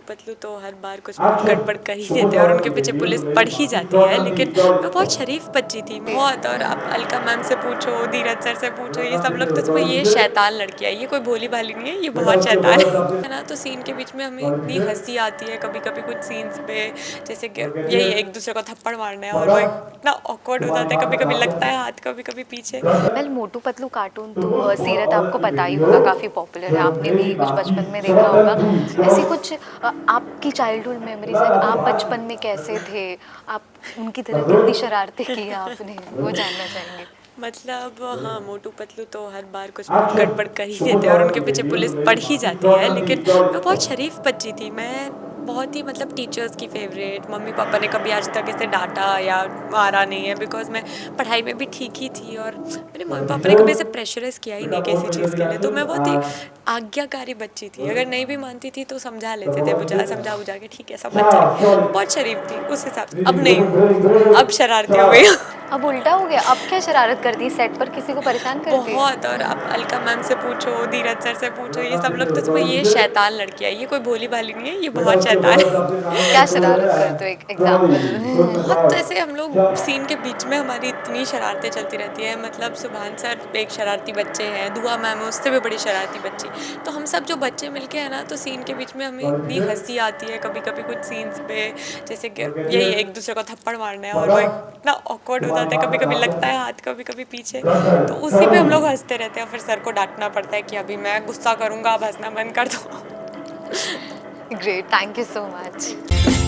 पतलू तो हर बार कुछ ना कुछ गड़बड़ कर ही देते हैं और उनके पीछे पुलिस पड़ ही जाती है। लेकिन मैं बहुत शरीफ बच्ची थी बहुत, और आप अलका मैम से पूछो, धीरज सर से पूछो, ये सब लोग तो तुम्हें ये शैतान लड़की है, ये कोई भोली भाली नहीं है, ये बहुत शैतान है ना। तो सीन के बीच में हमें इतनी हंसी आती है कभी कभी कुछ सीन्स पे, जैसे कि यही एक दूसरे को थप्पड़ मारना है और वो इतना ऑकवर्ड हो जाता है, कभी कभी लगता है हाथ कभी कभी पीछे। वेल मोटू पतलू कार्टून तो सीरत आपको पता ही होगा, काफ़ी पॉपुलर है, आपने भी कुछ बचपन में देखा होगा। ऐसी कुछ आपकी चाइल्डहुड मेमोरीज है, आप बचपन में कैसे थे, आप उनकी तरह कितनी शरारतें की आपने, वो जानना चाहेंगे। मतलब हाँ, मोटू पतलू तो हर बार कुछ ना कुछ गड़बड़ कर ही देते हैं और उनके पीछे पुलिस पड़ ही जाती है। लेकिन मैं बहुत शरीफ बच्ची थी, मैं बहुत ही मतलब टीचर्स की फेवरेट। मम्मी पापा ने कभी आज तक इसे डांटा या मारा नहीं है, बिकॉज मैं पढ़ाई में भी ठीक ही थी और मेरे मम्मी पापा ने कभी ऐसे प्रेशराइज किया ही नहीं किसी चीज़ के लिए। तो मैं बहुत ही आज्ञाकारी बच्ची थी, अगर नहीं भी मानती थी तो समझा लेते थे, समझा बुझा के ठीक है समझ जाए। बहुत शरीफ थी उस हिसाब से। अब नहीं हूँ, अब शरारती हो गई। अब उल्टा हो गया, अब क्या शरारत करती है, सेट पर किसी को परेशान करती है। बहुत, और आप अलका मैम से पूछो, धीरज सर से पूछो, ये सब लोग तो तुम्हें ये शैतान लड़की है, ये कोई भोली भाली नहीं है, ये बहुत शैतान है। क्या शरारत करते हो, एक बहुत एग्जाम्पल। ऐसे हम लोग सीन के बीच में हमारी इतनी शरारतें चलती रहती है। मतलब सुभान सर एक शरारती बच्चे हैं, दुआ मैम है उससे भी बड़ी शरारती बच्ची। तो हम सब जो बच्चे मिलके हैं ना, तो सीन के बीच में हमें इतनी हंसी आती है कभी कभी कुछ सीन्स पे, जैसे कि यही एक दूसरे को थप्पड़ मारना है और वो इतना ऑकवर्ड हो जाता है, कभी कभी लगता है हाथ कभी कभी पीछे। तो उसी पे हम लोग हंसते रहते हैं, फिर सर को डांटना पड़ता है कि अभी मैं गुस्सा करूँगा, अब हंसना बंद कर दो। Great, thank you so much.